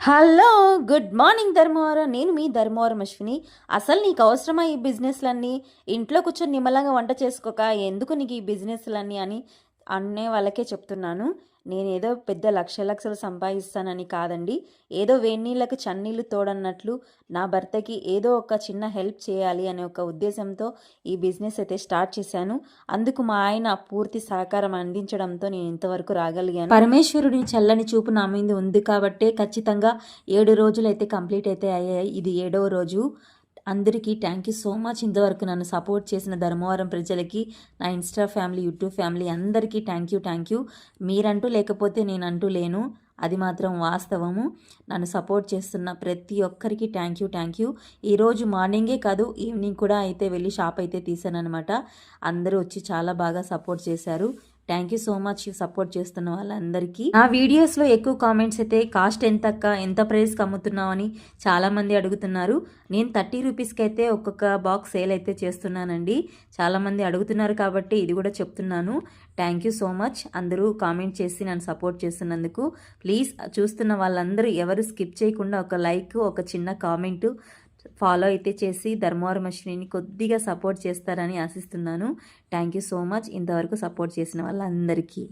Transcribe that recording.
Hello! Good morning Dharmavaram. నేను మీ ధర్మవరం అశ్విని. అసలు నీకు అవసరమా ఈ బిజినెస్‌లన్నీ? ఇంట్లో కూర్చొని నిమ్మలంగా వంట చేసుకోక ఎందుకు నీకు ఈ బిజినెస్‌లన్నీ అని అనే వాళ్ళకే చెప్తున్నాను. నేనేదో పెద్ద లక్షలు సంపాదిస్తానని కాదండి. ఏదో వేడినీళ్ళకి చన్నీళ్ళు తోడన్నట్లు నా భర్తకి ఏదో ఒక చిన్న హెల్ప్ చేయాలి అనే ఒక ఉద్దేశంతో ఈ బిజినెస్ అయితే స్టార్ట్ చేశాను. అందుకు మా ఆయన పూర్తి సహకారం అందించడంతో నేను ఇంతవరకు రాగలిగాను. పరమేశ్వరుడి చల్లని చూపు నా మీద ఉంది కాబట్టే ఖచ్చితంగా 7 రోజులైతే కంప్లీట్ అయితే అయ్యాయి. ఇది 7వ రోజు. అందరికీ థ్యాంక్ యూ సో మచ్. ఇంతవరకు నన్ను సపోర్ట్ చేసిన ధర్మవరం ప్రజలకి, నా ఇన్స్టా ఫ్యామిలీ, యూట్యూబ్ ఫ్యామిలీ అందరికీ థ్యాంక్ యూ. మీరంటూ లేకపోతే నేనంటూ లేను. అది మాత్రం వాస్తవము. నన్ను సపోర్ట్ చేస్తున్న ప్రతి ఒక్కరికి థ్యాంక్ యూ. ఈరోజు మార్నింగే కాదు, ఈవినింగ్ కూడా అయితే వెళ్ళి షాప్ అయితే తీసానమాట. అందరూ వచ్చి చాలా బాగా సపోర్ట్ చేశారు. Thank you so much support చేస్తున్న వాళ్ళందరికీ. నా వీడియోస్లో ఎక్కువ కామెంట్స్ అయితే కాస్ట్ ఎంత ప్రైస్కి అమ్ముతున్నావు అని చాలామంది అడుగుతున్నారు. నేను 30 రూపీస్కి అయితే ఒక్కొక్క బాక్స్ సేల్ అయితే చేస్తున్నానండి. చాలామంది అడుగుతున్నారు కాబట్టి ఇది కూడా చెప్తున్నాను. థ్యాంక్ యూ సో మచ్ అందరూ కామెంట్ చేసి నన్ను సపోర్ట్ చేస్తున్నందుకు. ప్లీజ్ చూస్తున్న వాళ్ళందరూ ఎవరు స్కిప్ చేయకుండా ఒక లైక్, ఒక చిన్న కామెంటు, ఫాలో అయితే చేసి ధర్మవరం అశ్వినిని కొద్దిగా సపోర్ట్ చేస్తారని ఆశిస్తున్నాను. థ్యాంక్ యూ సో మచ్ ఇంతవరకు సపోర్ట్ చేసిన వాళ్ళందరికీ.